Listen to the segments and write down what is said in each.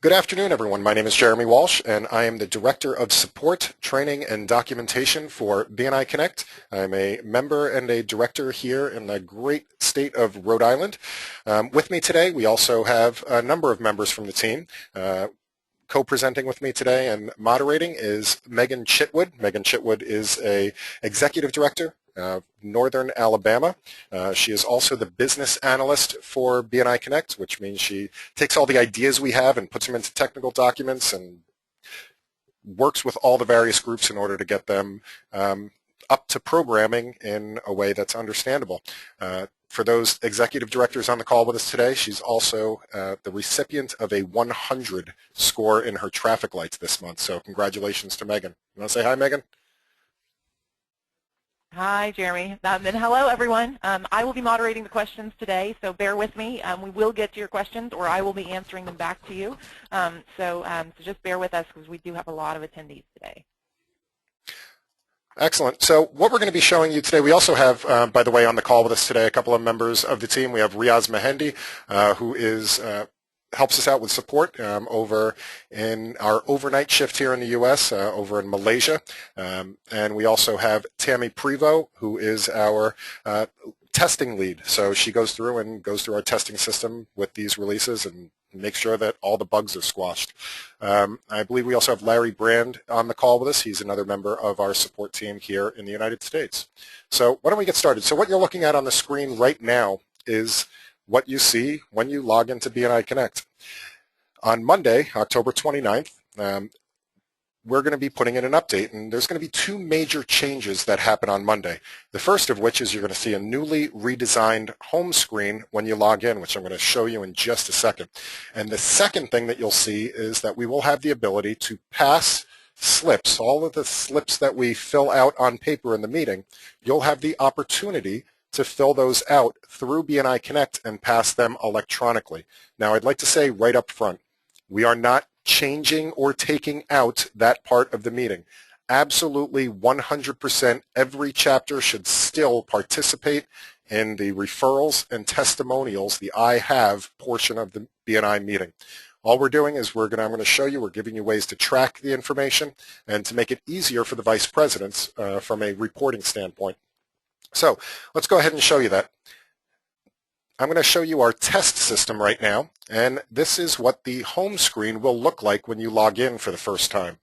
Good afternoon, everyone. My name is Jeremy Walsh, and I am the Director of Support, Training, and Documentation for BNI Connect. I'm a member and a director here in the great state of Rhode Island. With me today, we also have a number of members from the team. Co-presenting with me today and moderating is Meaghan Chitwood. Meaghan Chitwood is a Executive Director, Northern Alabama. She is also the business analyst for BNI Connect, which means she takes all the ideas we have and puts them into technical documents and works with all the various groups in order to get them up to programming in a way that's understandable. For those executive directors on the call with us today, she's also the recipient of a 100 score in her traffic lights this month. So congratulations to Meaghan. You want to say hi, Meaghan? Hi, Jeremy. And hello, everyone. I will be moderating the questions today, so bear with me. We will get to your questions, or I will be answering them back to you. So just bear with us because we do have a lot of attendees today. Excellent. So what we're going to be showing you today, we also have, by the way, on the call with us today, a couple of members of the team. We have Riaz Mehendi, who is helps us out with support over in our overnight shift here in the U.S., over in Malaysia. And we also have Tammy Prevost, who is our testing lead. So she goes through our testing system with these releases and make sure that all the bugs are squashed. I believe we also have Larry Brand on the call with us. He's another member of our support team here in the United States. So why don't we get started? So what you're looking at on the screen right now is what you see when you log into BNI Connect. On Monday, October 29th, we're going to be putting in an update, and there's going to be two major changes that happen on Monday. The first of which is you're going to see a newly redesigned home screen when you log in, which I'm going to show you in just a second. And the second thing that you'll see is that we will have the ability to pass slips, all of the slips that we fill out on paper in the meeting. You'll have the opportunity to fill those out through BNI Connect and pass them electronically. Now, I'd like to say right up front, we are not changing or taking out that part of the meeting. Absolutely 100% every chapter should still participate in the referrals and testimonials, the I have portion of the BNI meeting. All we're doing is I'm going to show you, we're giving you ways to track the information and to make it easier for the vice presidents from a reporting standpoint. So let's go ahead and show you that. I'm going to show you our test system right now, and this is what the home screen will look like when you log in for the first time.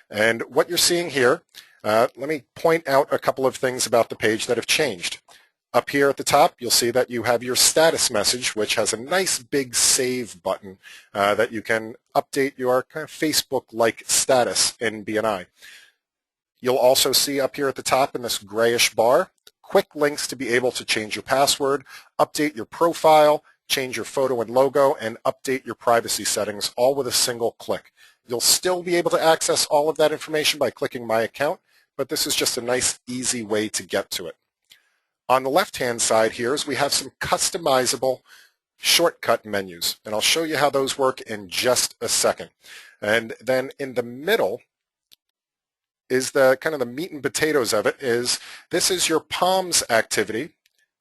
And what you're seeing here, let me point out a couple of things about the page that have changed. Up here at the top, you'll see that you have your status message, which has a nice big save button that you can update your kind of Facebook-like status in BNI. You'll also see up here at the top in this grayish bar, quick links to be able to change your password, update your profile, change your photo and logo, and update your privacy settings, all with a single click. You'll still be able to access all of that information by clicking My Account, but this is just a nice, easy way to get to it. On the left-hand side here is we have some customizable shortcut menus, and I'll show you how those work in just a second. And then in the middle is the kind of the meat and potatoes of it is this is your POMS activity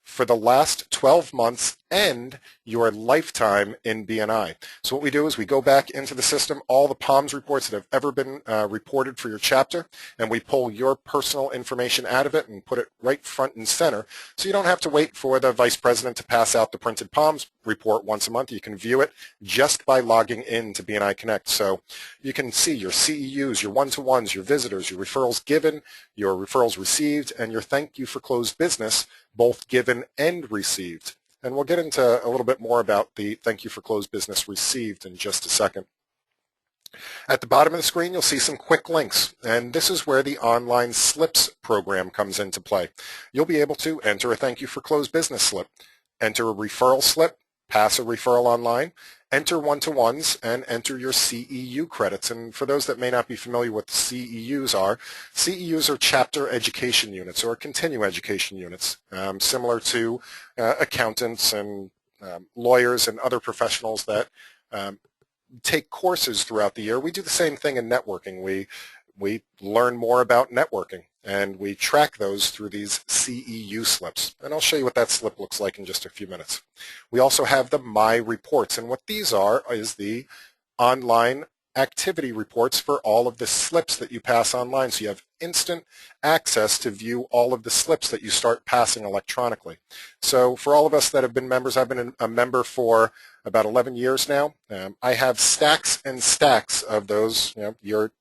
for the last 12 months and your lifetime in BNI. So what we do is we go back into the system, all the POMS reports that have ever been reported for your chapter, and we pull your personal information out of it and put it right front and center. So you don't have to wait for the vice president to pass out the printed POMS report once a month. You can view it just by logging in to BNI Connect. So you can see your CEUs, your one-to-ones, your visitors, your referrals given, your referrals received, and your thank you for closed business, both given and received. And we'll get into a little bit more about the thank you for closed business received in just a second. At the bottom of the screen, you'll see some quick links, and this is where the online slips program comes into play. You'll be able to enter a thank you for closed business slip, enter a referral slip, pass a referral online, enter one-to-ones, and enter your CEU credits. And for those that may not be familiar with CEUs are chapter education units or continue education units, similar to accountants and lawyers and other professionals that take courses throughout the year. We do the same thing in networking. We learn more about networking, and we track those through these CEU slips. And I'll show you what that slip looks like in just a few minutes. We also have the My Reports, and what these are is the online activity reports for all of the slips that you pass online. So you have instant access to view all of the slips that you start passing electronically. So for all of us that have been members, I've been a member for about 11 years now. I have stacks and stacks of those, your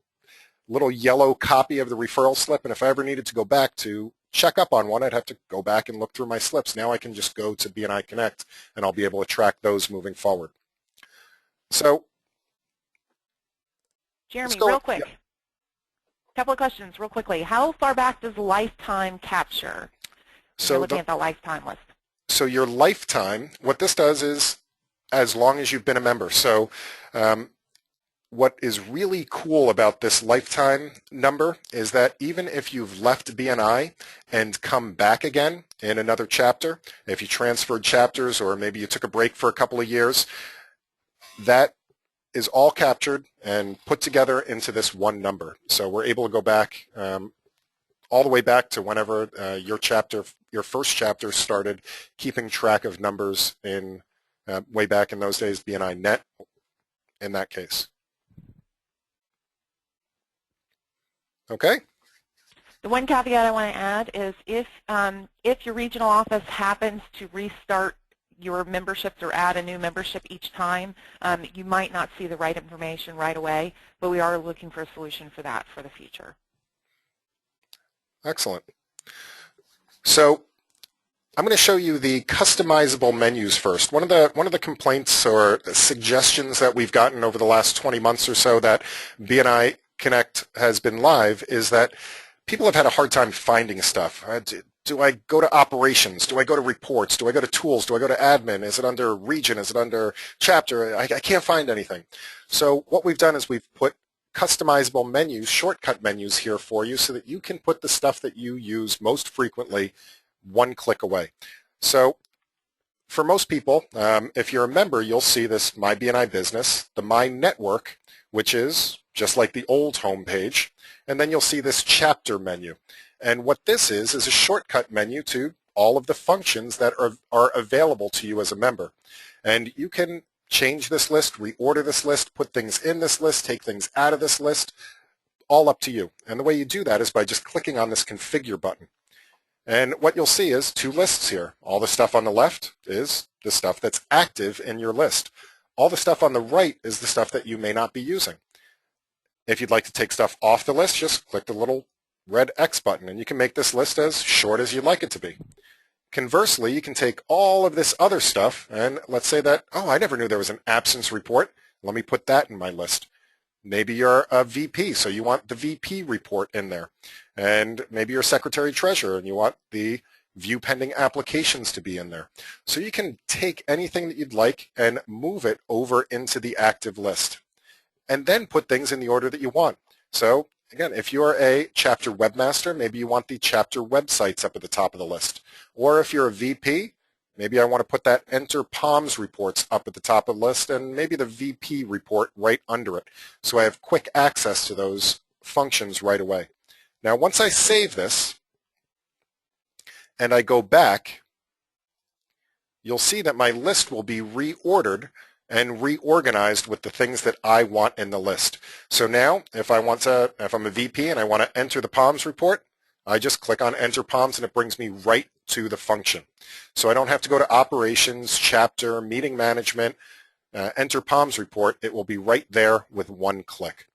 little yellow copy of the referral slip, and if I ever needed to go back to check up on one, I'd have to go back and look through my slips. Now I can just go to BNI Connect, and I'll be able to track those moving forward. So, Jeremy, real quick, yeah. couple of questions real quickly. How far back does lifetime capture? So looking at the lifetime list. So your lifetime, what this does is as long as you've been a member. So what is really cool about this lifetime number is that even if you've left BNI and come back again in another chapter, if you transferred chapters or maybe you took a break for a couple of years, that is all captured and put together into this one number. So we're able to go back all the way back to whenever your first chapter started, keeping track of numbers in way back in those days, BNI Net in that case. Okay. The one caveat I want to add is if your regional office happens to restart your memberships or add a new membership each time, you might not see the right information right away, but we are looking for a solution for that for the future. Excellent. So I'm going to show you the customizable menus first. One of the complaints or suggestions that we've gotten over the last 20 months or so that BNI Connect has been live is that people have had a hard time finding stuff. Do I go to operations? Do I go to reports? Do I go to tools? Do I go to admin? Is it under region? Is it under chapter? I can't find anything. So what we've done is we've put customizable menus, shortcut menus here for you so that you can put the stuff that you use most frequently one click away. So for most people, if you're a member, you'll see this My BNI Business, the My Network, which is just like the old home page, and then you'll see this chapter menu. And what this is a shortcut menu to all of the functions that are available to you as a member. And you can change this list, reorder this list, put things in this list, take things out of this list, all up to you. And the way you do that is by just clicking on this configure button. And what you'll see is two lists here. All the stuff on the left is the stuff that's active in your list. All the stuff on the right is the stuff that you may not be using. If you'd like to take stuff off the list, just click the little red X button, and you can make this list as short as you'd like it to be. Conversely, you can take all of this other stuff, and let's say that, oh, I never knew there was an absence report. Let me put that in my list. Maybe you're a VP, so you want the VP report in there. And maybe you're a secretary-treasurer, and you want the view pending applications to be in there. So you can take anything that you'd like and move it over into the active list, and then put things in the order that you want. So again, if you're a chapter webmaster, maybe you want the chapter websites up at the top of the list. Or if you're a VP, maybe I want to put that Enter Palms reports up at the top of the list and maybe the VP report right under it. So I have quick access to those functions right away. Now, once I save this and I go back, you'll see that my list will be reordered and reorganized with the things that I want in the list. So now, if I'm a VP and I want to enter the Palms report, I just click on Enter Palms and it brings me right to the function. So I don't have to go to Operations, Chapter, Meeting Management, Enter Palms report. It will be right there with one click.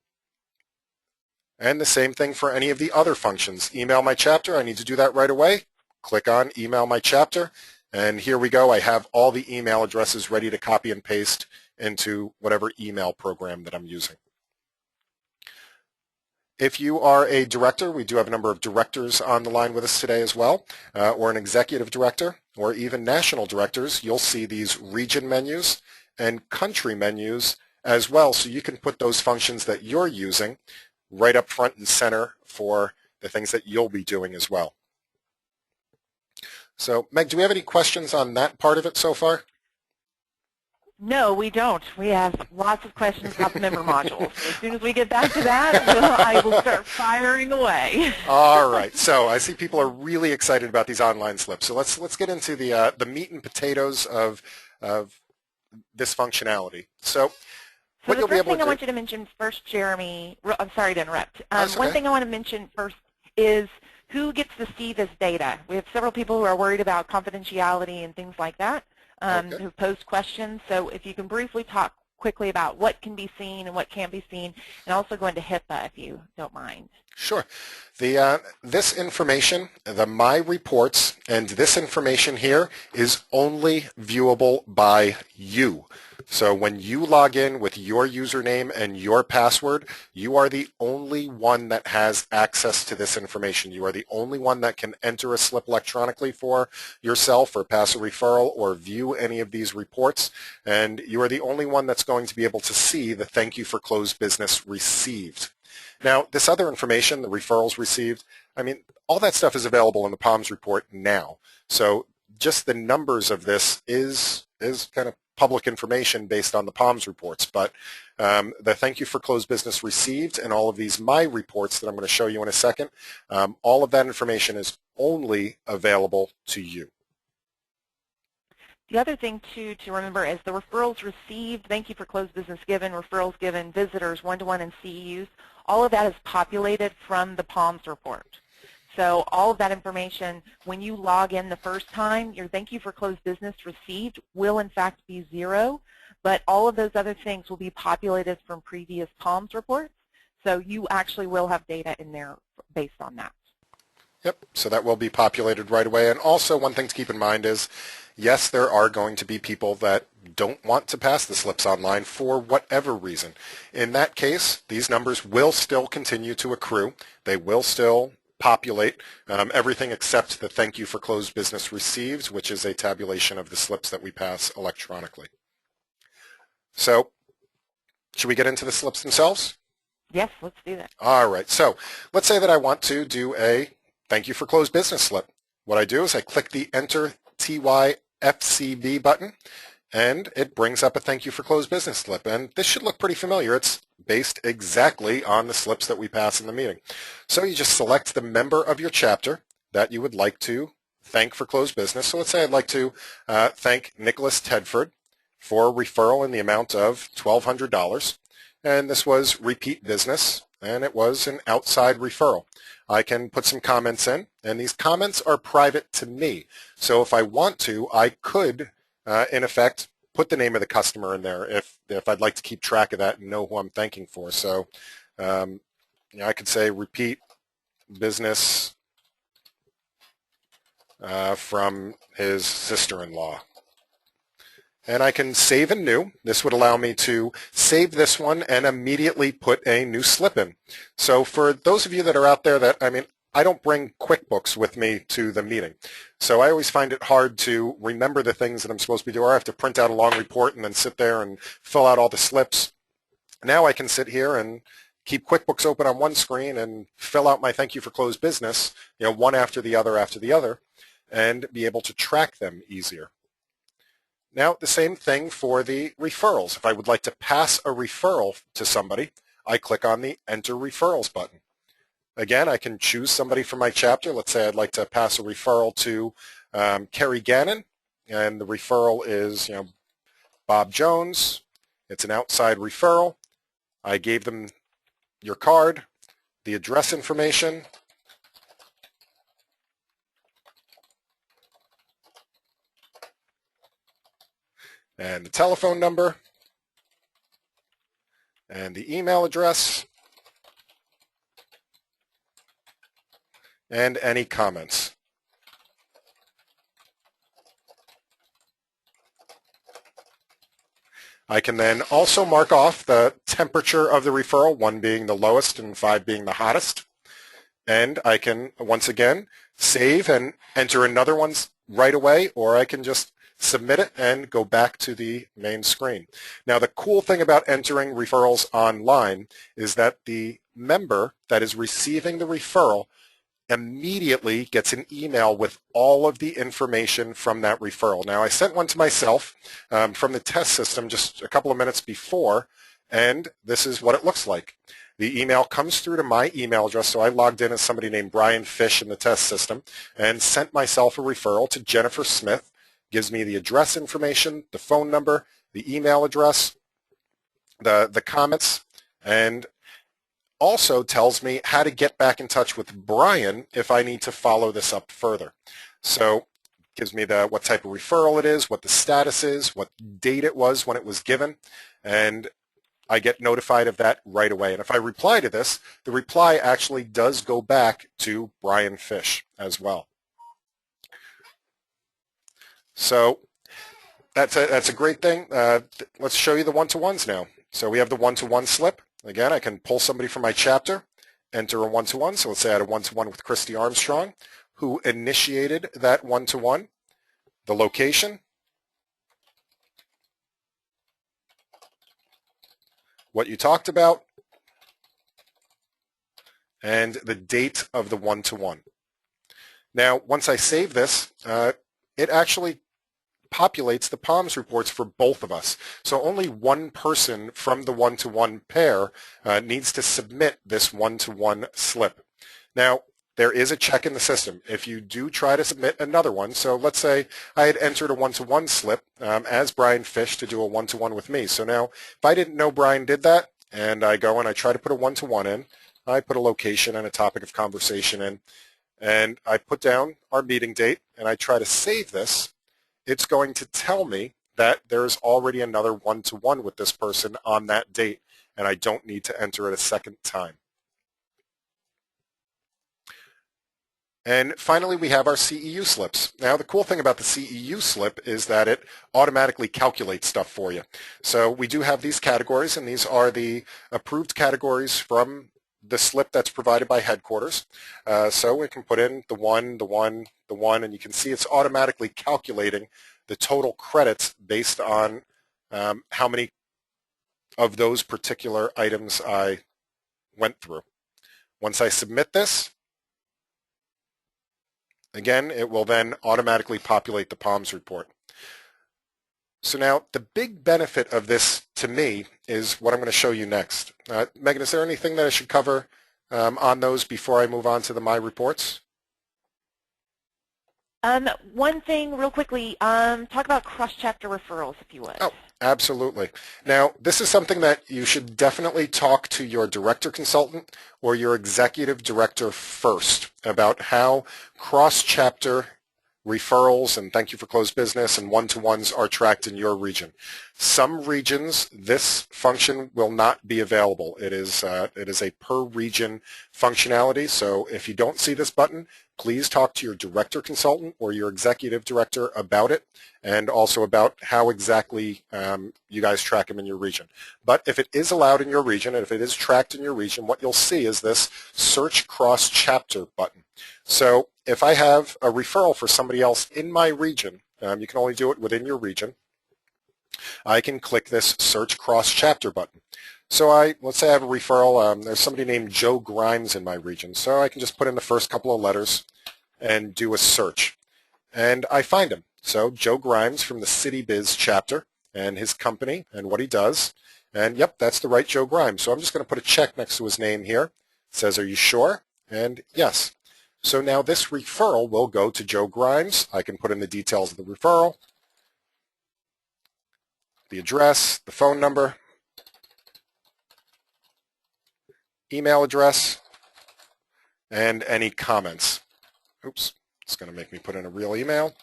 And the same thing for any of the other functions. Email my chapter, I need to do that right away. Click on Email my chapter. And here we go. I have all the email addresses ready to copy and paste into whatever email program that I'm using. If you are a director, we do have a number of directors on the line with us today as well, or an executive director, or even national directors, you'll see these region menus and country menus as well, so you can put those functions that you're using right up front and center for the things that you'll be doing as well. So, Meg, do we have any questions on that part of it so far? No, we don't. We have lots of questions about the member modules. So as soon as we get back to that, I will start firing away. All right. So I see people are really excited about these online slips. So let's get into the meat and potatoes of this functionality. So So what the you'll be first able thing to I do. want you to mention first, Jeremy, I'm sorry to interrupt. That's One okay. thing I want to mention first is who gets to see this data. We have several people who are worried about confidentiality and things like that, Okay. who posed questions. So if you can briefly talk quickly about what can be seen and what can't be seen, and also go into HIPAA if you don't mind. Sure. This information, the My Reports, and this information here is only viewable by you. So when you log in with your username and your password, you are the only one that has access to this information. You are the only one that can enter a slip electronically for yourself or pass a referral or view any of these reports. And you are the only one that's going to be able to see the thank you for closed business received. Now, this other information, the referrals received, I mean, all that stuff is available in the POMS report now. So just the numbers of this is kind of public information based on the POMS reports. But the thank you for closed business received and all of these My reports that I'm going to show you in a second, all of that information is only available to you. The other thing, too, to remember is the referrals received, thank you for closed business given, referrals given, visitors, one-to-one, and CEUs, all of that is populated from the POMS report. So all of that information, when you log in the first time, your thank you for closed business received will, in fact, be 0, but all of those other things will be populated from previous POMS reports. So you actually will have data in there based on that. Yep, so that will be populated right away. And also one thing to keep in mind is, yes, there are going to be people that don't want to pass the slips online for whatever reason. In that case, these numbers will still continue to accrue. They will still populate everything except the thank you for closed business received, which is a tabulation of the slips that we pass electronically. So should we get into the slips themselves? Yes, let's do that. All right, so let's say that I want to do a thank you for closed business slip. What I do is I click the Enter TYFCB button, and it brings up a thank you for closed business slip. And this should look pretty familiar. It's based exactly on the slips that we pass in the meeting. So you just select the member of your chapter that you would like to thank for closed business. So let's say I'd like to thank Nicholas Tedford for a referral in the amount of $1,200. And this was repeat business, and it was an outside referral. I can put some comments in, and these comments are private to me. So if I want to, I could, in effect, put the name of the customer in there if I'd like to keep track of that and know who I'm thanking for. So I could say repeat business from his sister-in-law. And I can save and new. This would allow me to save this one and immediately put a new slip in. So for those of you that are out there that, I don't bring QuickBooks with me to the meeting. So I always find it hard to remember the things that I'm supposed to be doing, or I have to print out a long report and then sit there and fill out all the slips. Now I can sit here and keep QuickBooks open on one screen and fill out my thank you for closed business, one after the other, and be able to track them easier. Now, the same thing for the referrals. If I would like to pass a referral to somebody, I click on the Enter Referrals button. Again, I can choose somebody from my chapter. Let's say I'd like to pass a referral to Kerry Gannon, and the referral is Bob Jones. It's an outside referral. I gave them your card, the address information, and the telephone number, and the email address, and any comments. I can then also mark off the temperature of the referral, 1 being the lowest and 5 being the hottest. And I can, once again, save and enter another one right away, or I can just submit it and go back to the main screen. Now, the cool thing about entering referrals online is that the member that is receiving the referral immediately gets an email with all of the information from that referral. Now, I sent one to myself from the test system just a couple of minutes before, and this is what it looks like. The email comes through to my email address, so I logged in as somebody named Brian Fish in the test system and sent myself a referral to Jennifer Smith. Gives me the address information, the phone number, the email address, the comments, and also tells me how to get back in touch with Brian if I need to follow this up further. So gives me what type of referral it is, what the status is, what date it was when it was given, and I get notified of that right away. And if I reply to this, the reply actually does go back to Brian Fish as well. So that's a great thing. Let's show you the one-to-ones now. So we have the one-to-one slip. Again, I can pull somebody from my chapter, enter a one-to-one. So let's say I had a one-to-one with Christy Armstrong, who initiated that one-to-one, the location, what you talked about, and the date of the one-to-one. Now, once I save this, it actually populates the POMS reports for both of us. So only one person from the one-to-one pair needs to submit this one-to-one slip. Now, there is a check in the system. If you do try to submit another one, so let's say I had entered a one-to-one slip as Brian Fish to do a one-to-one with me. So now, if I didn't know Brian did that, and I go and I try to put a one-to-one in, I put a location and a topic of conversation in, and I put down our meeting date, and I try to save this, it's going to tell me that there's already another one-to-one with this person on that date, and I don't need to enter it a second time. And finally, we have our CEU slips. Now, the cool thing about the CEU slip is that it automatically calculates stuff for you. So we do have these categories, and these are the approved categories from the slip that's provided by headquarters. So we can put in the one, the one, the one, and you can see it's automatically calculating the total credits based on how many of those particular items I went through. Once I submit this, again, it will then automatically populate the POMS report. So now the big benefit of this to me is what I'm going to show you next. Meaghan, is there anything that I should cover on those before I move on to my reports? One thing real quickly, talk about cross-chapter referrals if you would. Oh, absolutely. Now, this is something that you should definitely talk to your director consultant or your executive director first about how cross-chapter referrals and thank you for closed business and one-to-ones are tracked in your region. Some regions, this function will not be available. It is a per region functionality. So if you don't see this button, please talk to your director consultant or your executive director about it and also about how exactly you guys track them in your region. But if it is allowed in your region and if it is tracked in your region, what you'll see is this search cross-chapter button. So if I have a referral for somebody else in my region, you can only do it within your region, I can click this search cross-chapter button. So let's say I have a referral, there's somebody named Joe Grimes in my region, so I can just put in the first couple of letters and do a search. And I find him. So Joe Grimes from the City Biz chapter and his company and what he does. And yep, that's the right Joe Grimes. So I'm just going to put a check next to his name here. It says, are you sure? And yes. So now this referral will go to Joe Grimes. I can put in the details of the referral, the address, the phone number, email address, and any comments. Oops, it's going to make me put in a real email.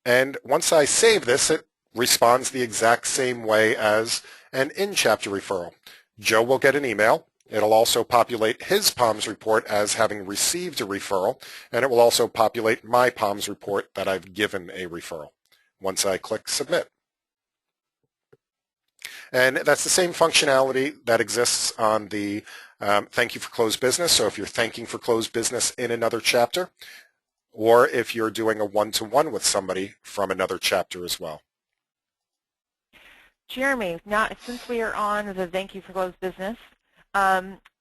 And once I save this, it responds the exact same way as an in-chapter referral. Joe will get an email. It'll also populate his POMS report as having received a referral, and it will also populate my POMS report that I've given a referral once I click Submit. And that's the same functionality that exists on the Thank You for Closed Business. So if you're thanking for closed business in another chapter, or if you're doing a one-to-one with somebody from another chapter as well. Jeremy, now since we are on the Thank You for Closed Business,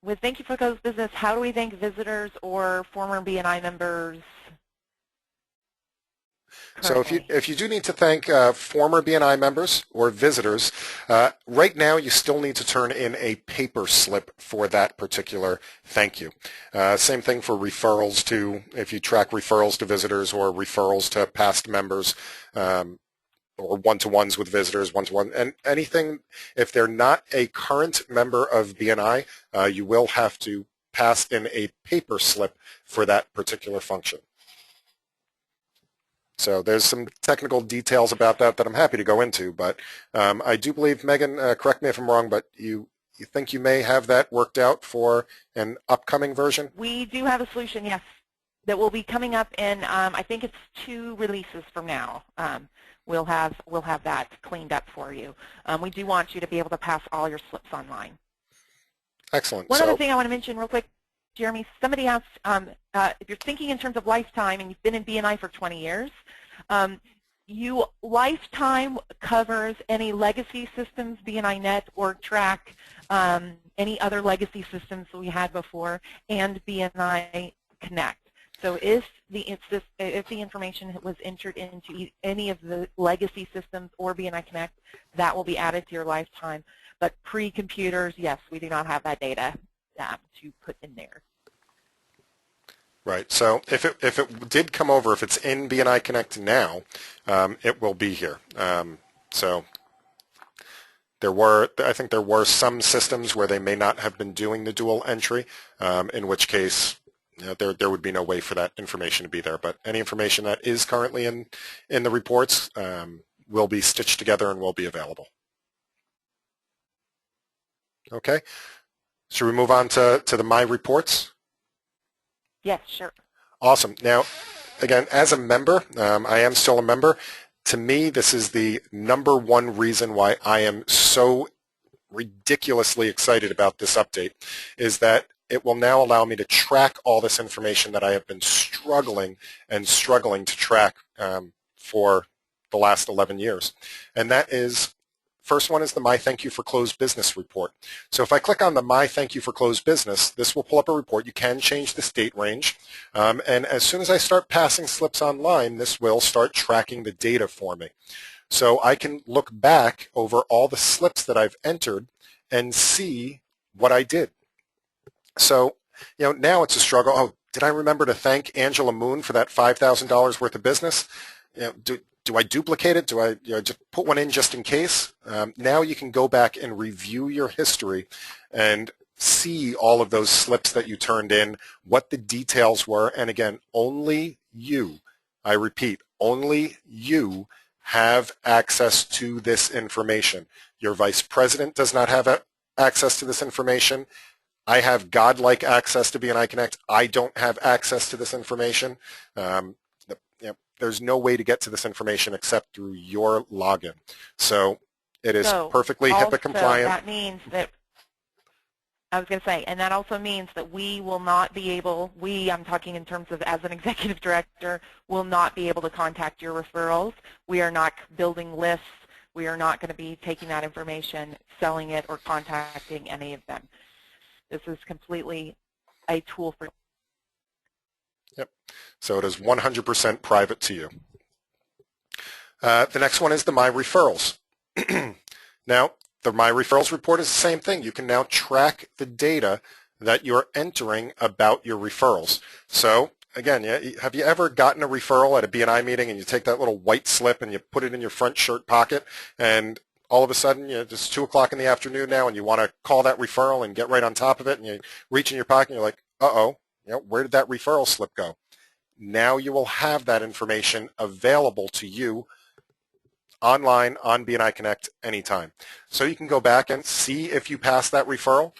with Thank You for Closed Business, how do we thank visitors or former BNI members? So if you do need to thank former BNI members or visitors, right now you still need to turn in a paper slip for that particular thank you. Same thing for referrals to, if you track referrals to visitors or referrals to past members. or one-to-ones with visitors, one-to-one, and anything, if they're not a current member of BNI, you will have to pass in a paper slip for that particular function. So there's some technical details about that I'm happy to go into, but I do believe, Meaghan, correct me if I'm wrong, but you think you may have that worked out for an upcoming version? We do have a solution, yes, that will be coming up in, I think it's 2 releases from now. We'll have that cleaned up for you. We do want you to be able to pass all your slips online. Excellent. One other thing I want to mention real quick, Jeremy, somebody asked, if you're thinking in terms of lifetime and you've been in BNI for 20 years, lifetime covers any legacy systems, BNI Net, Org Track, any other legacy systems that we had before, and BNI Connect. So if the information was entered into any of the legacy systems or BNI Connect, that will be added to your lifetime. But pre-computers, yes, we do not have that data to put in there. Right. So if it did come over, if it's in BNI Connect now, it will be here. So I think there were some systems where they may not have been doing the dual entry, in which case there would be no way for that information to be there. But any information that is currently in the reports will be stitched together and will be available. Okay. Should we move on to the My Reports? Yes, sure. Awesome. Now, again, as a member, I am still a member. To me, this is the #1 reason why I am so ridiculously excited about this update, is that it will now allow me to track all this information that I have been struggling to track for the last 11 years. And that is, first one is the My Thank You for Closed Business report. So if I click on the My Thank You for Closed Business, this will pull up a report. You can change the state range. And as soon as I start passing slips online, this will start tracking the data for me. So I can look back over all the slips that I've entered and see what I did. So, now it's a struggle. Oh, did I remember to thank Angela Moon for that $5,000 worth of business? Do I duplicate it? Do I just put one in just in case? Now you can go back and review your history and see all of those slips that you turned in, what the details were, and again, only you, I repeat, only you have access to this information. Your vice president does not have access to this information. I have godlike access to BNI Connect. I don't have access to this information. There's no way to get to this information except through your login. So it is perfectly HIPAA compliant. That means that, I was going to say, and that also means that we will not be able, I'm talking in terms of as an executive director, will not be able to contact your referrals. We are not building lists. We are not going to be taking that information, selling it, or contacting any of them. This is completely a tool for. Yep. So it is 100% private to you. The next one is the My Referrals. Now, the My Referrals report is the same thing. You can now track the data that you're entering about your referrals. So, again, have you ever gotten a referral at a BNI meeting and you take that little white slip and you put it in your front shirt pocket, and all of a sudden, it's 2 o'clock in the afternoon now and you want to call that referral and get right on top of it, and you reach in your pocket and you're like, uh-oh, where did that referral slip go? Now you will have that information available to you online on BNI Connect anytime. So you can go back and see if you passed that referral.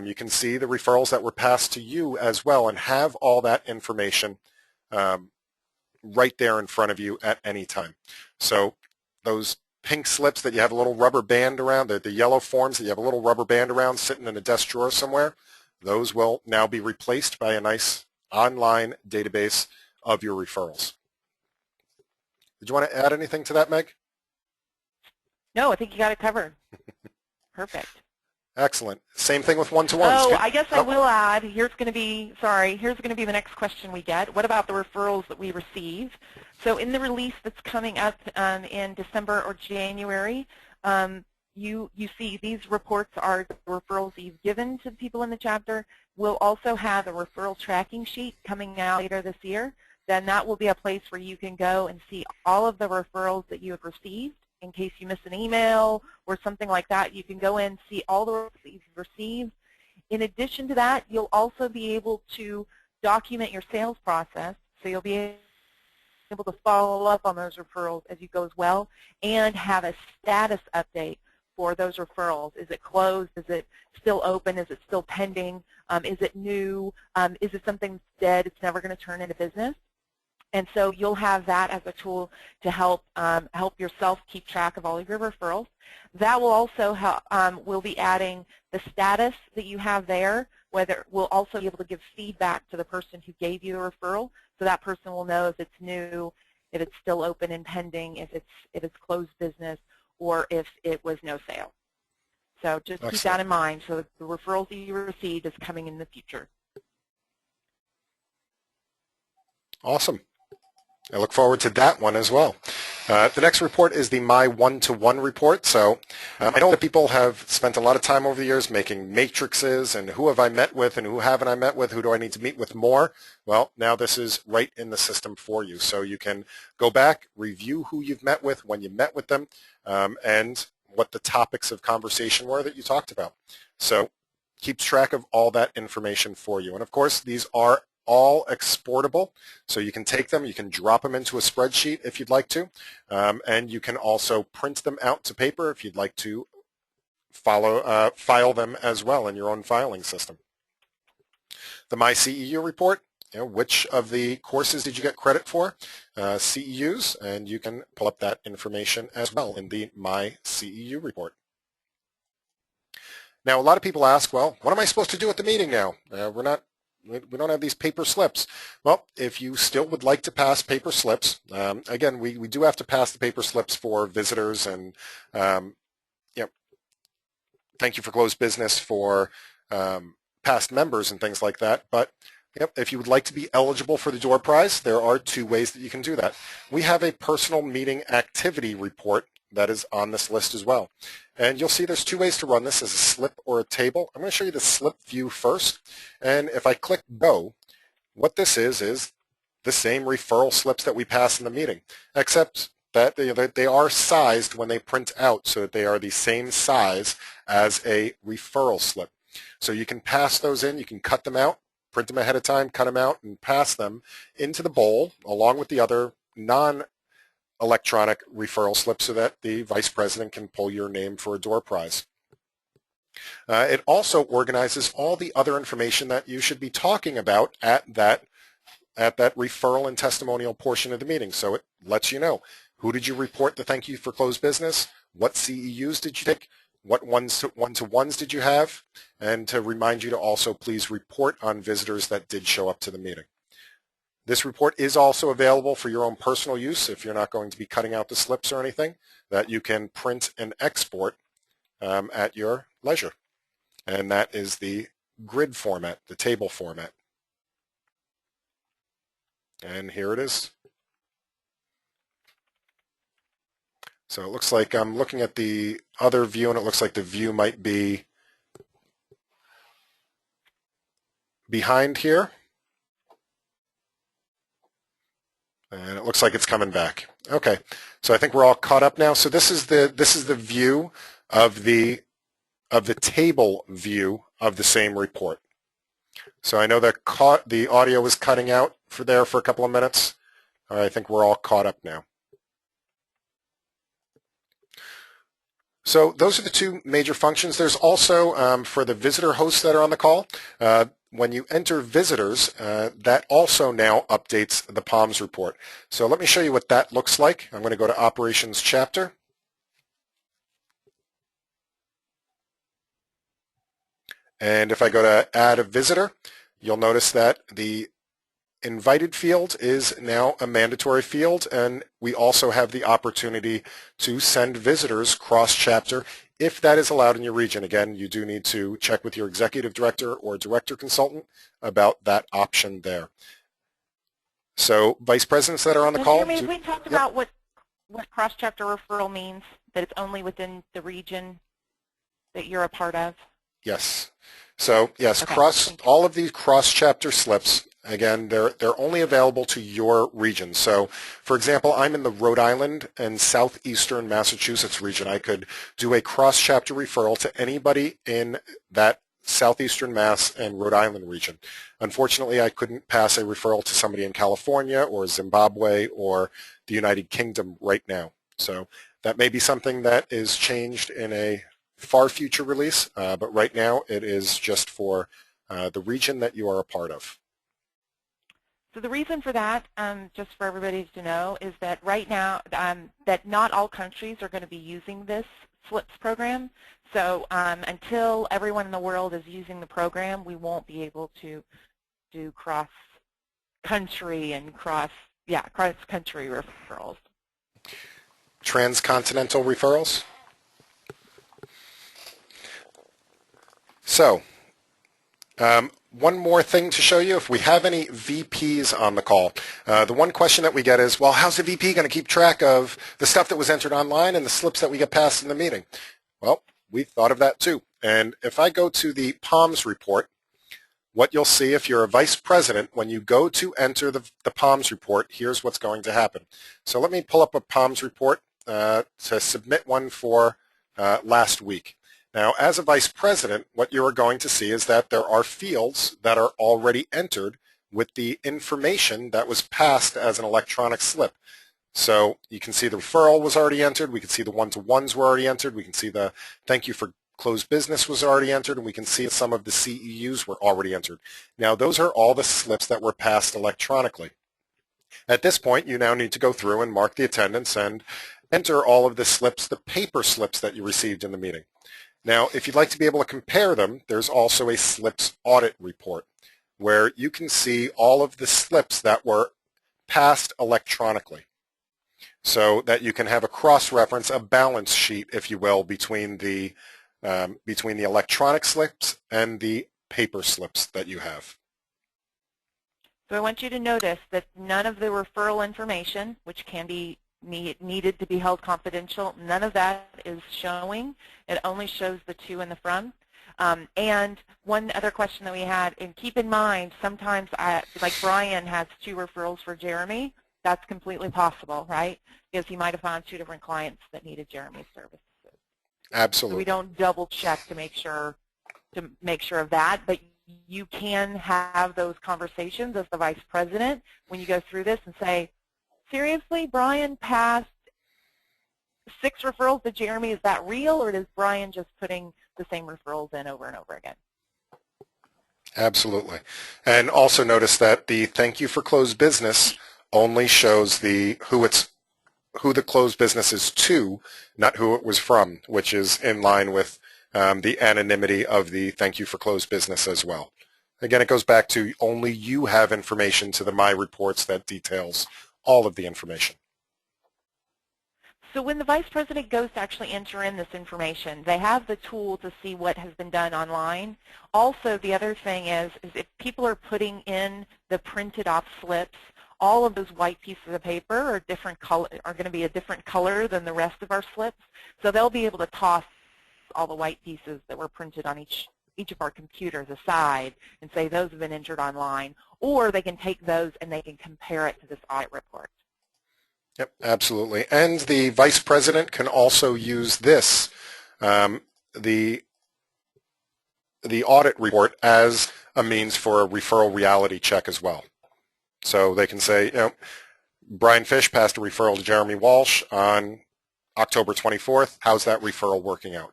You can see the referrals that were passed to you as well and have all that information right there in front of you at any time. So those pink slips that you have a little rubber band around, the yellow forms that you have a little rubber band around sitting in a desk drawer somewhere, those will now be replaced by a nice online database of your referrals. Did you want to add anything to that, Meg? No, I think you got it covered. Perfect. Excellent. Same thing with one-to-ones. Oh, I guess I will add, here's going to be the next question we get. What about the referrals that we receive? So in the release that's coming up in December or January, you see these reports are the referrals that you've given to the people in the chapter. We'll also have a referral tracking sheet coming out later this year. then that will be a place where you can go and see all of the referrals that you have received. In case you miss an email or something like that, you can go in and see all the referrals that you've received. In addition to that, you'll also be able to document your sales process, so you'll be able to follow up on those referrals as you go as well, and have a status update for those referrals. Is it closed? Is it still open? Is it still pending? Is it new? Is it something that's dead? It's never going to turn into business. And so you'll have that as a tool to help yourself keep track of all of your referrals. That will also help. We'll be adding the status that you have there. Whether we'll also be able to give feedback to the person who gave you the referral, so that person will know if it's new, if it's still open and pending, if it's closed business, or if it was no sale. So just keep that in mind. So the referrals that you received is coming in the future. Awesome. I look forward to that one as well. The next report is the My One-to-One report. So I know that people have spent a lot of time over the years making matrices and who have I met with and who haven't I met with, who do I need to meet with more. Well, now this is right in the system for you. So you can go back, review who you've met with, when you met with them, and what the topics of conversation were that you talked about. So keeps track of all that information for you. And of course, these are all exportable, so you can take them, you can drop them into a spreadsheet if you'd like to, and you can also print them out to paper if you'd like to file them as well in your own filing system. The My CEU report, which of the courses did you get credit for, CEUs, and you can pull up that information as well in the My CEU report. Now, a lot of people ask, well, what am I supposed to do at the meeting now? We don't have these paper slips. Well, if you still would like to pass paper slips, again, we do have to pass the paper slips for visitors and thank you for closed business for past members and things like that. But if you would like to be eligible for the door prize, there are two ways that you can do that. We have a personal meeting activity report that is on this list as well. And you'll see there's two ways to run this, as a slip or a table. I'm going to show you the slip view first. And if I click go, what this is the same referral slips that we pass in the meeting, except that they are sized when they print out so that they are the same size as a referral slip. So you can pass those in, you can cut them out, print them ahead of time, cut them out, and pass them into the bowl along with the other non-electronic referral slips so that the vice president can pull your name for a door prize. It also organizes all the other information that you should be talking about at that referral and testimonial portion of the meeting. So it lets you know, who did you report the thank you for closed business? What CEUs did you take? What one-to-ones did you have? And to remind you to also please report on visitors that did show up to the meeting. This report is also available for your own personal use if you're not going to be cutting out the slips or anything, that you can print and export at your leisure. And that is the grid format, the table format. And here it is. So it looks like I'm looking at the other view, and it looks like the view might be behind here. And it looks like it's coming back. Okay, so I think we're all caught up now. So this is the view of the table view of the same report. So I know that the audio was cutting out for a couple of minutes. All right, I think we're all caught up now. So those are the two major functions. There's also, for the visitor hosts that are on the call, when you enter visitors, that also now updates the POMS report. So let me show you what that looks like. I'm going to go to Operations Chapter. And if I go to Add a Visitor, you'll notice that the invited field is now a mandatory field, and we also have the opportunity to send visitors cross-chapter if that is allowed in your region. Again, you do need to check with your executive director or director consultant about that option there. So vice presidents that are on the call. Jeremy, we talked about what cross-chapter referral means, that it's only within the region that you're a part of. Yes. So yes, okay. All of these cross-chapter slips Again, they're only available to your region. So, for example, I'm in the Rhode Island and southeastern Massachusetts region. I could do a cross-chapter referral to anybody in that southeastern Mass and Rhode Island region. Unfortunately, I couldn't pass a referral to somebody in California or Zimbabwe or the United Kingdom right now. So that may be something that is changed in a far future release, but right now it is just for the region that you are a part of. So the reason for that, just for everybody to know, is that right now that not all countries are going to be using this SLIPS program. So until everyone in the world is using the program, we won't be able to do cross-country and cross-country referrals. Transcontinental referrals. So, one more thing to show you, if we have any VPs on the call. The one question that we get is, well, how's the VP going to keep track of the stuff that was entered online and the slips that we get passed in the meeting? Well, we thought of that too. And if I go to the POMS report, what you'll see if you're a vice president, when you go to enter the POMS report, here's what's going to happen. So let me pull up a POMS report to submit one for last week. Now, as a vice president, what you are going to see is that there are fields that are already entered with the information that was passed as an electronic slip. So you can see the referral was already entered. We can see the one-to-ones were already entered. We can see the thank you for closed business was already entered, and we can see some of the CEUs were already entered. Now, those are all the slips that were passed electronically. At this point, you now need to go through and mark the attendance and enter all of the slips, the paper slips that you received in the meeting. Now, if you'd like to be able to compare them, there's also a slips audit report where you can see all of the slips that were passed electronically so that you can have a cross-reference, a balance sheet, if you will, between the electronic slips and the paper slips that you have. So I want you to notice that none of the referral information, which can be needed to be held confidential, none of that is showing. It only shows the two in the front. And one other question that we had, and keep in mind, sometimes, like Brian has 2 referrals for Jeremy. That's completely possible, right? Because he might have found 2 different clients that needed Jeremy's services. Absolutely. So we don't double check to make sure of that, but you can have those conversations as the vice president when you go through this and say, seriously, Brian passed 6 referrals to Jeremy. Is that real, or is Brian just putting the same referrals in over and over again? Absolutely. And also notice that the thank you for closed business only shows who the closed business is to, not who it was from, which is in line with the anonymity of the thank you for closed business as well. Again, it goes back to only you have information to the My Reports that details all of the information. So when the vice president goes to actually enter in this information, they have the tool to see what has been done online. Also, the other thing is if people are putting in the printed off slips, all of those white pieces of paper are going to be a different color than the rest of our slips. So they'll be able to toss all the white pieces that were printed on each of our computers aside and say those have been entered online, or they can take those and they can compare it to this audit report. Yep, absolutely. And the vice president can also use this, the audit report, as a means for a referral reality check as well. So they can say, Brian Fish passed a referral to Jeremy Walsh on October 24th. How's that referral working out?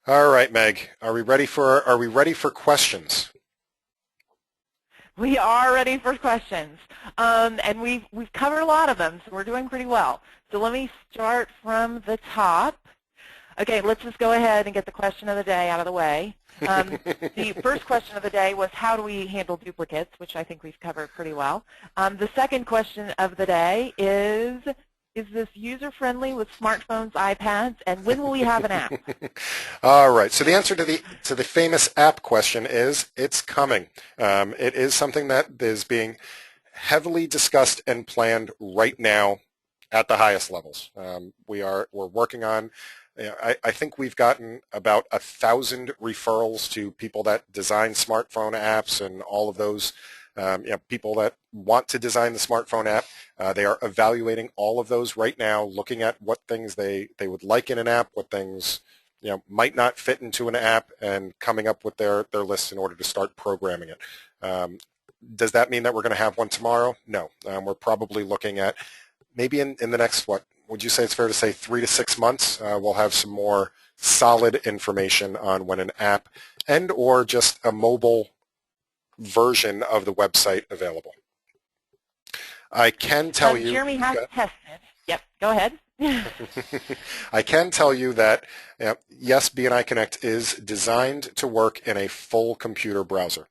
All right, Meg, are we ready for questions? We are ready for questions, and we've covered a lot of them, so we're doing pretty well. So let me start from the top. Okay, let's just go ahead and get the question of the day out of the way. The first question of the day was, how do we handle duplicates, which I think we've covered pretty well. The second question of the day is this user-friendly with smartphones, iPads, and when will we have an app? All right, so the answer to the famous app question is it's coming. It is something that is being heavily discussed and planned right now at the highest levels. We're working on I think we've gotten about 1,000 referrals to people that design smartphone apps and all of those people that want to design the smartphone app. They are evaluating all of those right now, looking at what things they would like in an app, what things might not fit into an app, and coming up with their list in order to start programming it. Does that mean that we're going to have one tomorrow? No. We're probably looking at maybe in the next, what would you say it's fair to say, 3 to 6 months, we'll have some more solid information on when an app and or just a mobile version of the website available. I can tell you... Jeremy has tested. Yep, go ahead. I can tell you that, yes, BNI Connect is designed to work in a full computer browser.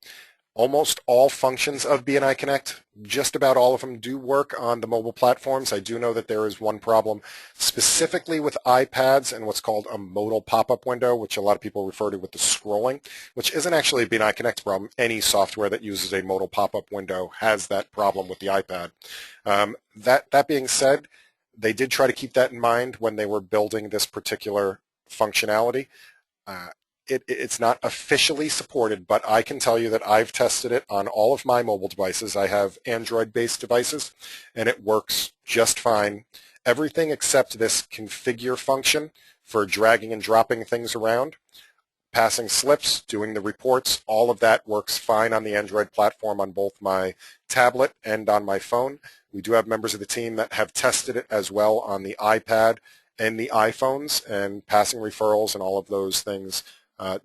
Almost all functions of BNI Connect, just about all of them, do work on the mobile platforms. I do know that there is one problem specifically with iPads and what's called a modal pop-up window, which a lot of people refer to with the scrolling, which isn't actually a BNI Connect problem. Any software that uses a modal pop-up window has that problem with the iPad. That being said, they did try to keep that in mind when they were building this particular functionality. It's not officially supported, but I can tell you that I've tested it on all of my mobile devices. I have Android-based devices, and it works just fine. Everything except this configure function for dragging and dropping things around, passing slips, doing the reports, all of that works fine on the Android platform on both my tablet and on my phone. We do have members of the team that have tested it as well on the iPad and the iPhones, and passing referrals and all of those things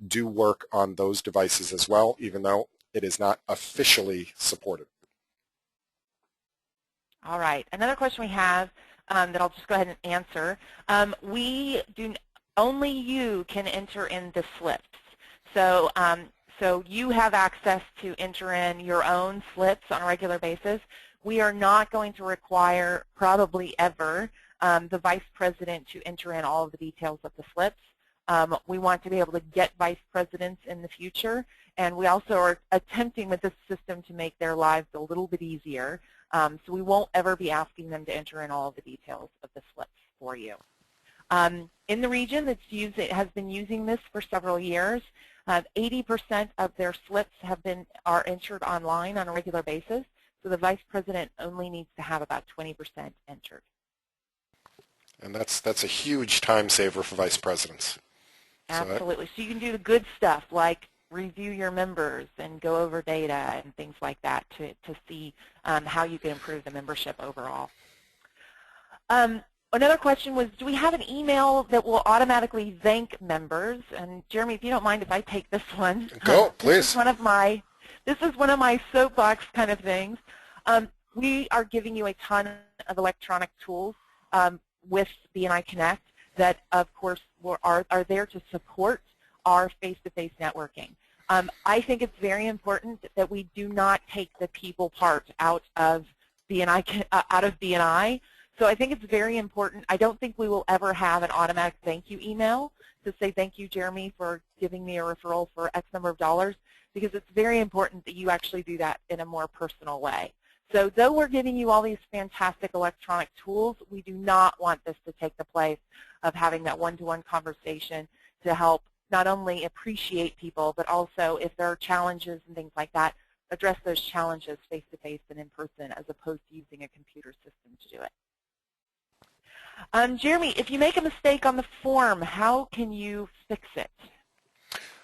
do work on those devices as well, even though it is not officially supported. All right. Another question we have that I'll just go ahead and answer. Only you can enter in the slips. So, so you have access to enter in your own slips on a regular basis. We are not going to require, probably ever, the vice president to enter in all of the details of the slips. We want to be able to get vice presidents in the future, and we also are attempting with this system to make their lives a little bit easier. So we won't ever be asking them to enter in all of the details of the slips for you. In the region that has been using this for several years, 80% of their slips are entered online on a regular basis, so the vice president only needs to have about 20% entered. And that's a huge time saver for vice presidents. Absolutely. So you can do the good stuff like review your members and go over data and things like that to see how you can improve the membership overall. Another question was, do we have an email that will automatically thank members? And Jeremy, if you don't mind if I take this one. Go, please. This is one of my soapbox kind of things. We are giving you a ton of electronic tools with BNI Connect that, of course, are there to support our face-to-face networking. I think it's very important that we do not take the people part out of BNI. So I think it's very important. I don't think we will ever have an automatic thank you email to say thank you, Jeremy, for giving me a referral for X number of dollars, because it's very important that you actually do that in a more personal way. So though we're giving you all these fantastic electronic tools, we do not want this to take the place of having that one-to-one conversation to help not only appreciate people, but also if there are challenges and things like that, address those challenges face-to-face and in person as opposed to using a computer system to do it. Jeremy, if you make a mistake on the form, how can you fix it?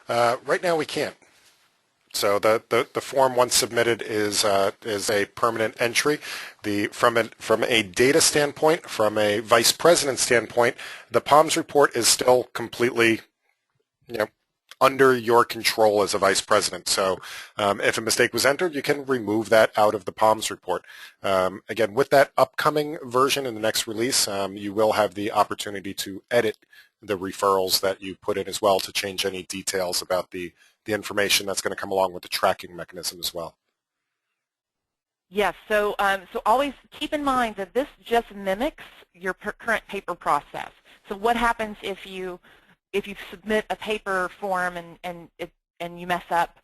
Right now we can't. So the form once submitted is a permanent entry. From a data standpoint, from a vice president standpoint, the POMS report is still completely under your control as a vice president. So if a mistake was entered, you can remove that out of the POMS report. Again, with that upcoming version in the next release, you will have the opportunity to edit the referrals that you put in as well to change any details about the information that's going to come along with the tracking mechanism as well. Yes, so always keep in mind that this just mimics your current paper process. So what happens if you submit a paper form and you mess up?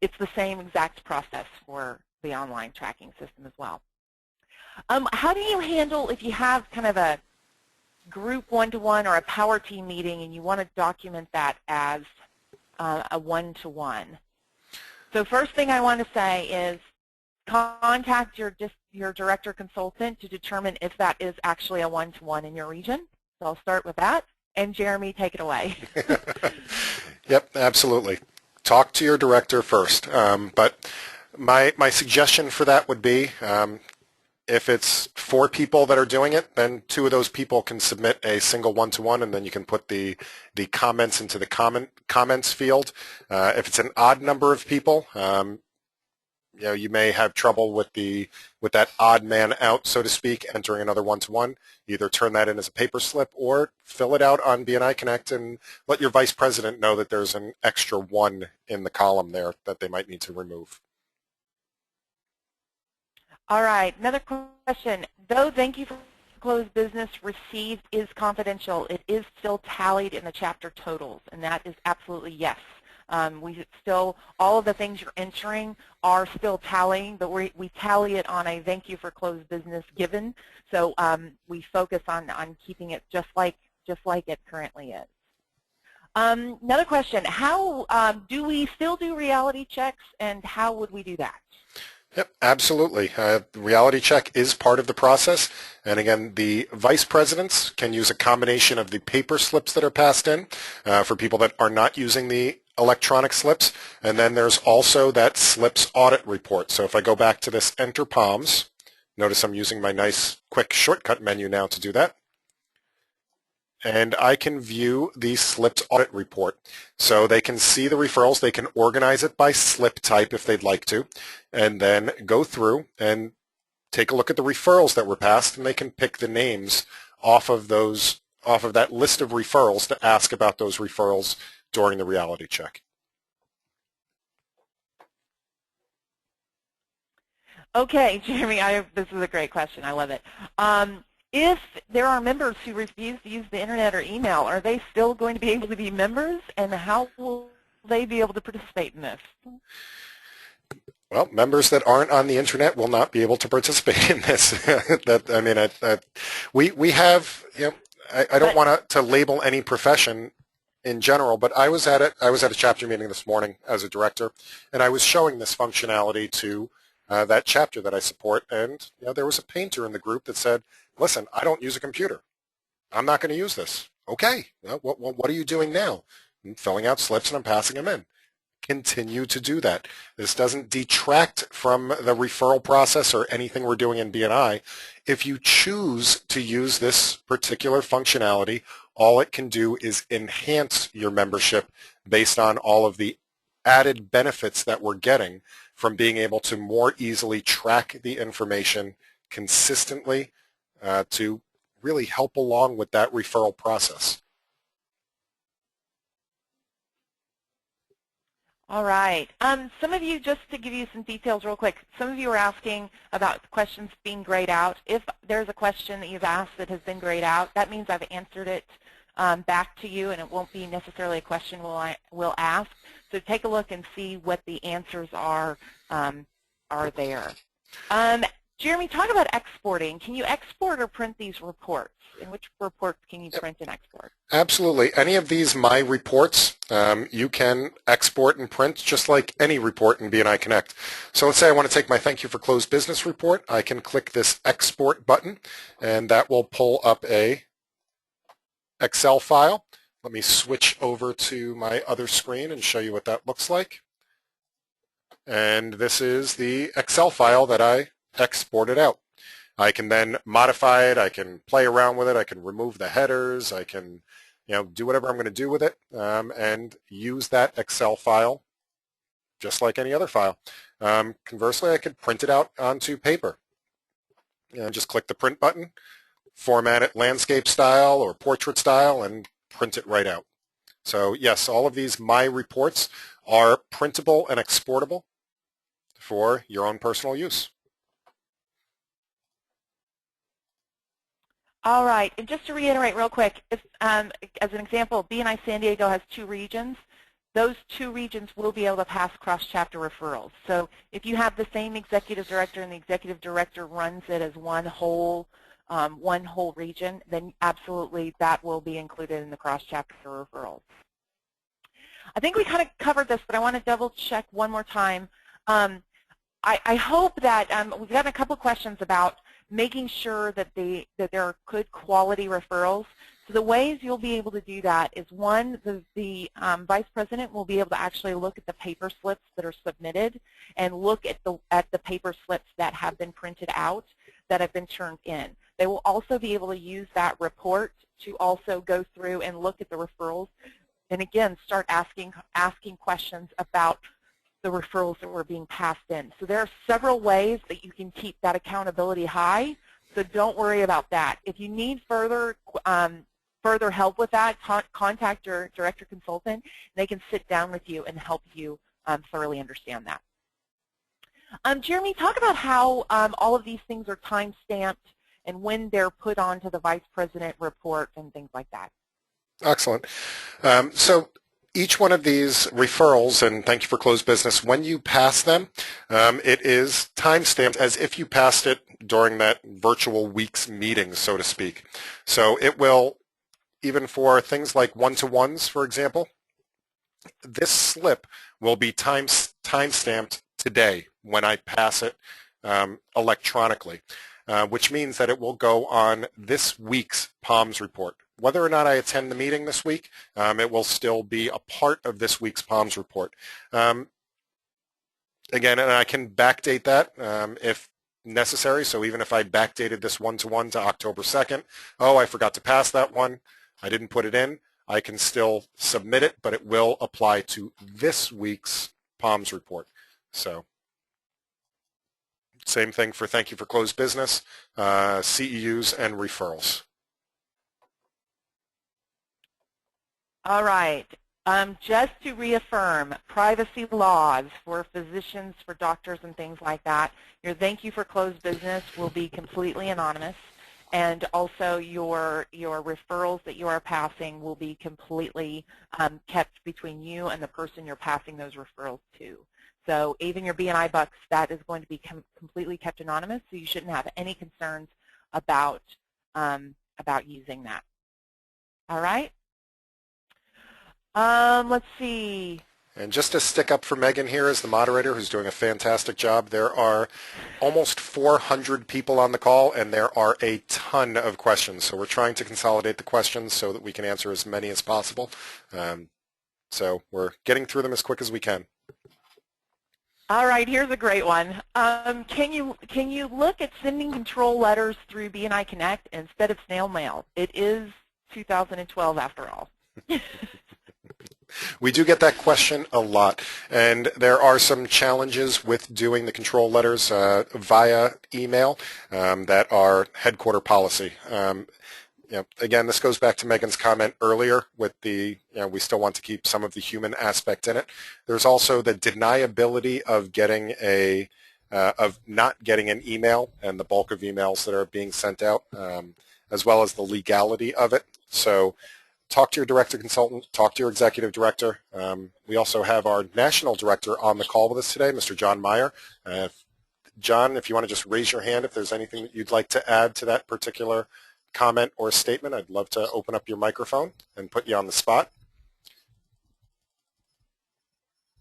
It's the same exact process for the online tracking system as well. How do you handle if you have kind of a group one-to-one or a power team meeting and you want to document that as a one-to-one. So first thing I want to say is contact your director consultant to determine if that is actually a one-to-one in your region. So I'll start with that. And Jeremy, take it away. Yep, absolutely. Talk to your director first. But my suggestion for that would be if it's 4 people that are doing it, then 2 of those people can submit a single one-to-one, and then you can put the comments into the comments field. If it's an odd number of people, you may have trouble with that odd man out, so to speak, entering another one-to-one. Either turn that in as a paper slip or fill it out on BNI Connect and let your vice president know that there's an extra 1 in the column there that they might need to remove. All right, another question. Though thank you for closed business received is confidential, it is still tallied in the chapter totals, and that is absolutely yes. All of the things you're entering are still tallying, but we tally it on a thank you for closed business given. So we focus on keeping it just like it currently is. Another question: how do we still do reality checks, and how would we do that? Yep, absolutely. The reality check is part of the process. And again, the vice presidents can use a combination of the paper slips that are passed in for people that are not using the electronic slips. And then there's also that slips audit report. So if I go back to this Enter Palms, notice I'm using my nice quick shortcut menu now to do that. And I can view the slipped audit report. So they can see the referrals. They can organize it by slip type if they'd like to, and then go through and take a look at the referrals that were passed, and they can pick the names off of that list of referrals to ask about those referrals during the reality check. Okay, Jeremy, this is a great question. I love it. If there are members who refuse to use the internet or email, are they still going to be able to be members, and how will they be able to participate in this? Well, members that aren't on the internet will not be able to participate in this. We have, I don't want to label any profession in general, but I was at a chapter meeting this morning as a director, and I was showing this functionality to that chapter that I support, and there was a painter in the group that said, listen, I don't use a computer. I'm not going to use this. Okay, well, what are you doing now? I'm filling out slips and I'm passing them in. Continue to do that. This doesn't detract from the referral process or anything we're doing in BNI. If you choose to use this particular functionality, all it can do is enhance your membership based on all of the added benefits that we're getting from being able to more easily track the information consistently to really help along with that referral process. All right. Some of you, just to give you some details real quick, some of you are asking about questions being grayed out. If there's a question that you've asked that has been grayed out, that means I've answered it back to you, and it won't be necessarily a question we'll ask. So take a look and see what the answers are there. Jeremy, talk about exporting. Can you export or print these reports? And which reports can you print and export? Absolutely. Any of these My Reports, you can export and print just like any report in BNI Connect. So let's say I want to take my Thank You for Closed Business report. I can click this Export button, and that will pull up a Excel file. Let me switch over to my other screen and show you what that looks like. And this is the Excel file that I exported out. I can then modify it. I can play around with it. I can remove the headers. I can, do whatever I'm going to do with it and use that Excel file just like any other file. Conversely, I could print it out onto paper. Just click the print button, format it landscape style or portrait style, and print it right out. So yes, all of these My Reports are printable and exportable for your own personal use. All right, and just to reiterate real quick, if, as an example, BNI San Diego has 2 regions. Those 2 regions will be able to pass cross-chapter referrals. So if you have the same executive director and the executive director runs it as one whole one whole region, then absolutely that will be included in the cross-chapter referrals. I think we kind of covered this, but I want to double check one more time. I hope that we've gotten a couple of questions about making sure that there are good quality referrals. So the ways you'll be able to do that is, one, the Vice President will be able to actually look at the paper slips that are submitted and look at the paper slips that have been printed out, that have been turned in. They will also be able to use that report to also go through and look at the referrals and, again, start asking questions about the referrals that were being passed in. So there are several ways that you can keep that accountability high, so don't worry about that. If you need further help with that, contact your director consultant. They can sit down with you and help you thoroughly understand that. Jeremy, talk about how all of these things are time-stamped and when they're put onto the Vice President report and things like that. Excellent. So each one of these referrals, and thank you for closed business, when you pass them, it is time-stamped as if you passed it during that virtual week's meeting, so to speak. So it will, even for things like one-to-ones, for example, this slip will be time-stamped today when I pass it electronically, which means that it will go on this week's POMS report. Whether or not I attend the meeting this week, it will still be a part of this week's POMS report. Again, and I can backdate that if necessary. So even if I backdated this one-to-one to October 2nd, oh, I forgot to pass that one, I didn't put it in, I can still submit it, but it will apply to this week's POMS report. So same thing for thank you for closed business, CEUs, and referrals. All right. Just to reaffirm, privacy laws for physicians, for doctors, and things like that, your thank you for closed business will be completely anonymous, and also your referrals that you are passing will be completely kept between you and the person you're passing those referrals to. So even your BNI bucks, that is going to be completely kept anonymous, so you shouldn't have any concerns about using that. All right? Let's see. And just to stick up for Meaghan here as the moderator, who's doing a fantastic job, there are almost 400 people on the call, and there are a ton of questions. So we're trying to consolidate the questions so that we can answer as many as possible. So we're getting through them as quick as we can. All right, here's a great one. Can you look at sending control letters through BNI Connect instead of snail mail? It is 2012 after all. We do get that question a lot, and there are some challenges with doing the control letters via email that are headquarter policy. Again, this goes back to Meaghan's comment earlier with the, we still want to keep some of the human aspect in it. There's also the deniability of getting of not getting an email and the bulk of emails that are being sent out, as well as the legality of it. So talk to your director consultant, talk to your executive director. We also have our national director on the call with us today, Mr. John Meyer. John, if you want to just raise your hand if there's anything that you'd like to add to that particular comment or statement, I'd love to open up your microphone and put you on the spot.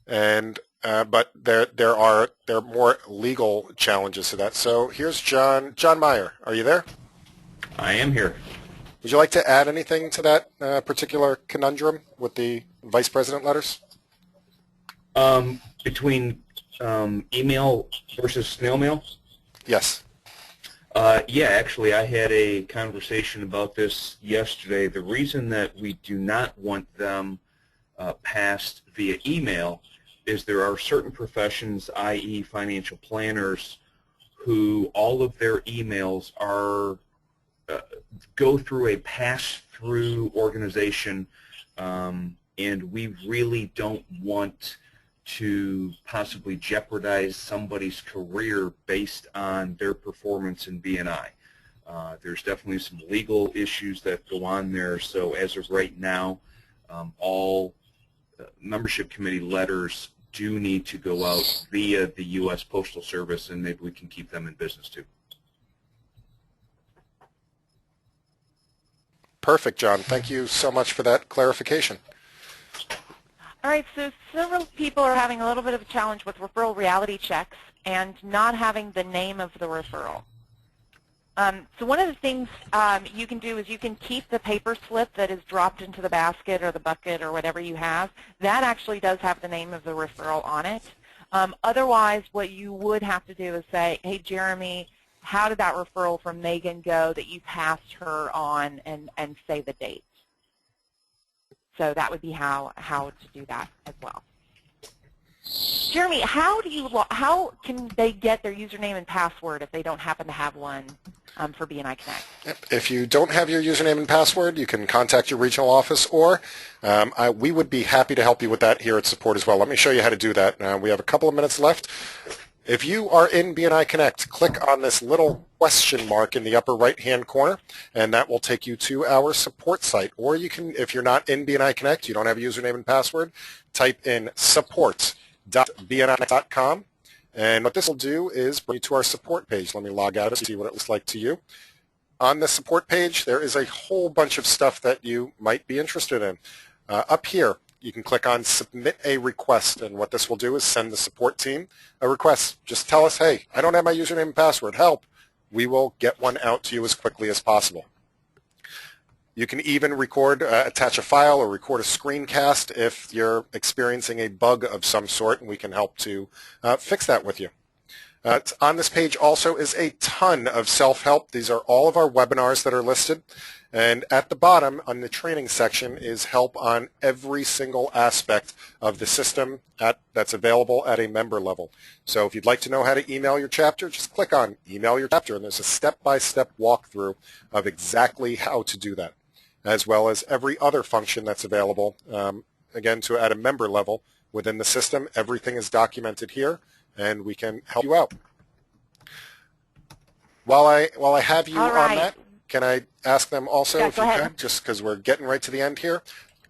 And but there are more legal challenges to that. So here's John Meyer. Are you there? I am here. Would you like to add anything to that particular conundrum with the vice president letters? Between email versus snail mail? Yes. Yeah, actually, I had a conversation about this yesterday. The reason that we do not want them passed via email is there are certain professions, i.e. financial planners, who all of their emails are go through a pass-through organization, and we really don't want to possibly jeopardize somebody's career based on their performance in BNI. There's definitely some legal issues that go on there, so as of right now, all membership committee letters do need to go out via the U.S. Postal Service, and maybe we can keep them in business too. Perfect, John. Thank you so much for that clarification. All right, so several people are having a little bit of a challenge with referral reality checks and not having the name of the referral. So one of the things you can do is you can keep the paper slip that is dropped into the basket or the bucket or whatever you have. That actually does have the name of the referral on it. Otherwise, what you would have to do is say, hey, Jeremy, how did that referral from Meaghan go that you passed her on, and say the date. So that would be how to do that as well. Jeremy, how can they get their username and password if they don't happen to have one for BNI Connect? If you don't have your username and password, you can contact your regional office, or we would be happy to help you with that here at support as well. Let me show you how to do that. We have a couple of minutes left. If you are in BNI Connect, click on this little question mark in the upper right-hand corner, and that will take you to our support site. Or you can, if you're not in BNI Connect, you don't have a username and password, type in support.bni.com. And what this will do is bring you to our support page. Let me log out and see what it looks like to you. On the support page, there is a whole bunch of stuff that you might be interested in. Up here, you can click on Submit a Request, and what this will do is send the support team a request. Just tell us, hey, I don't have my username and password, help. We will get one out to you as quickly as possible. You can even record, attach a file or record a screencast if you're experiencing a bug of some sort, and we can help to fix that with you. On this page also is a ton of self-help. These are all of our webinars that are listed. And at the bottom on the training section is help on every single aspect of the system that's available at a member level. So if you'd like to know how to email your chapter, just click on Email Your Chapter, and there's a step-by-step walkthrough of exactly how to do that, as well as every other function that's available. Again, at a member level within the system, everything is documented here, and we can help you out. While I have you on that, can I ask them also, if you can, just because we're getting right to the end here,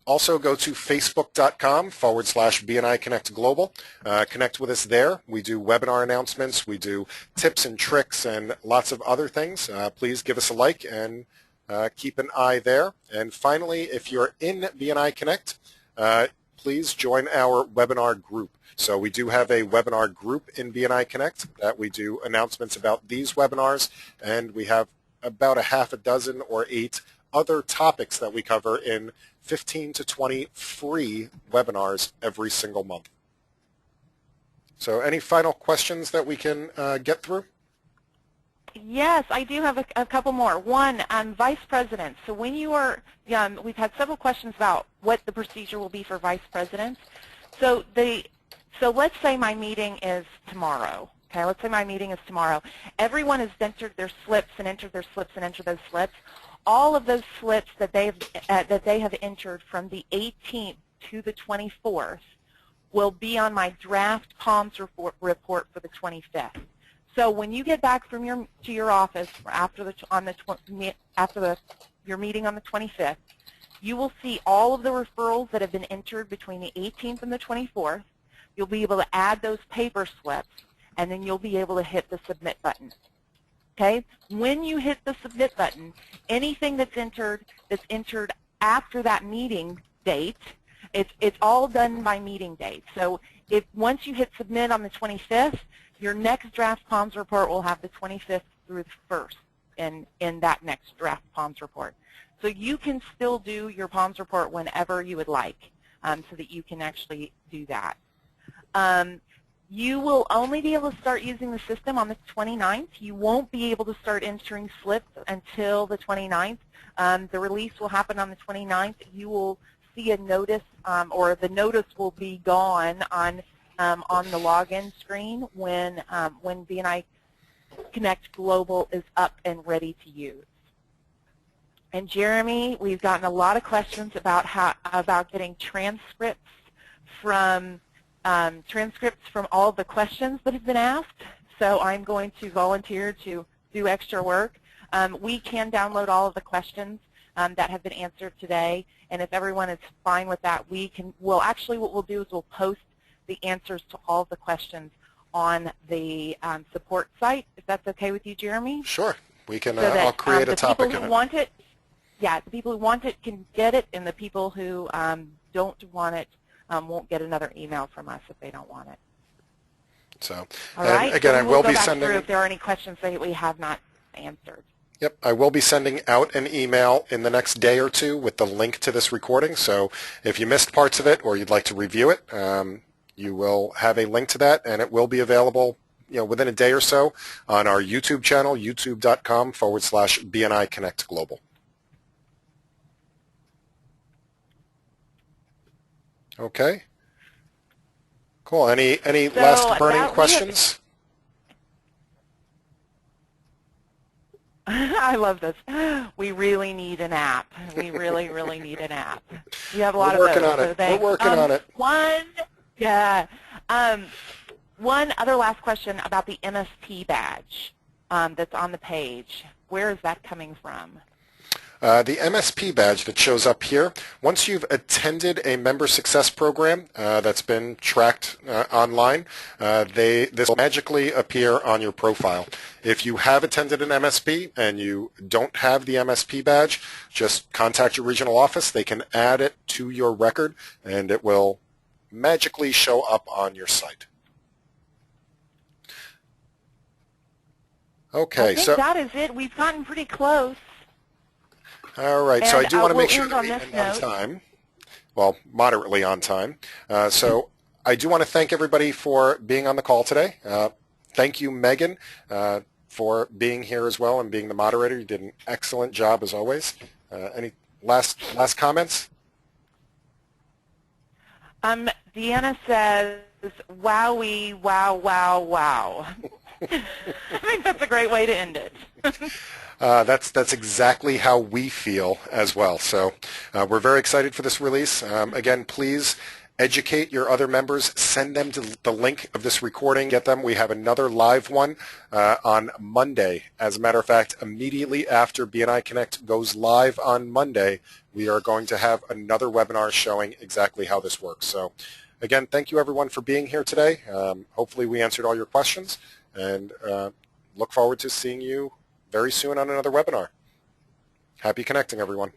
also go to facebook.com/BNI Connect Global. Connect with us there. We do webinar announcements. We do tips and tricks and lots of other things. Please give us a like and keep an eye there. And finally, if you're in BNI Connect, please join our webinar group. So we do have a webinar group in BNI Connect that we do announcements about these webinars, and we have about a half a dozen or 8 other topics that we cover in 15 to 20 free webinars every single month. So any final questions that we can get through? Yes, I do have a couple more. One, vice presidents. So when you are, we've had several questions about what the procedure will be for vice presidents. So let's say my meeting is tomorrow. Okay, let's say my meeting is tomorrow. Everyone has entered their slips and entered their slips and entered those slips. All of those slips that they have entered from the 18th to the 24th will be on my draft POMS report for the 25th. So when you get back from your office after your meeting on the 25th, you will see all of the referrals that have been entered between the 18th and the 24th. You'll be able to add those paper slips, and then you'll be able to hit the submit button. Okay? When you hit the submit button, anything that's entered after that meeting date, it's all done by meeting date. So once you hit submit on the 25th, your next draft POMS report will have the 25th through the 1st in that next draft POMS report. So you can still do your POMS report whenever you would like, so that you can actually do that. You will only be able to start using the system on the 29th. You won't be able to start entering slips until the 29th. The release will happen on the 29th. You will see a notice, or the notice will be gone on the login screen when BNI Connect Global is up and ready to use. And Jeremy, we've gotten a lot of questions about getting transcripts from all the questions that have been asked. So I'm going to volunteer to do extra work. We can download all of the questions that have been answered today, and if everyone is fine with that, actually what we'll do is we'll post the answers to all of the questions on the support site, if that's okay with you, Jeremy. Sure. We can. So that, I'll create a topic people in who it. want it, yeah, the people who want it can get it, and the people who don't want it won't get another email from us if they don't want it. So, All right. again, so I will go be back sending. through if there are any questions that we have not answered. Yep, I will be sending out an email in the next day or two with the link to this recording. So if you missed parts of it or you'd like to review it, you will have a link to that, and it will be available, within a day or so on our YouTube channel, youtube.com/BNI Connect Global. Okay. Cool. Any last burning questions? I love this. We really need an app. We really, really need an app. You have a lot We're of working those. on it. So thanks. We're working on it. One other last question about the MSP badge that's on the page. Where is that coming from? The MSP badge that shows up here, once you've attended a member success program that's been tracked online, this will magically appear on your profile. If you have attended an MSP and you don't have the MSP badge, just contact your regional office. They can add it to your record, and it will magically show up on your site. Okay, I think that is it. We've gotten pretty close. All right, so I do want to make sure that we end on note. time. Well, moderately on time. So I do want to thank everybody for being on the call today. Thank you, Meaghan, for being here as well and being the moderator. You did an excellent job as always. Any last comments? Deanna says, "Wowie, wow, wow, wow." I think that's a great way to end it. That's exactly how we feel as well. So we're very excited for this release. Again, please educate your other members. Send them to the link of this recording. Get them. We have another live one on Monday. As a matter of fact, immediately after BNI Connect goes live on Monday, we are going to have another webinar showing exactly how this works. So again, thank you everyone for being here today. Hopefully we answered all your questions, and look forward to seeing you very soon on another webinar. Happy connecting, everyone.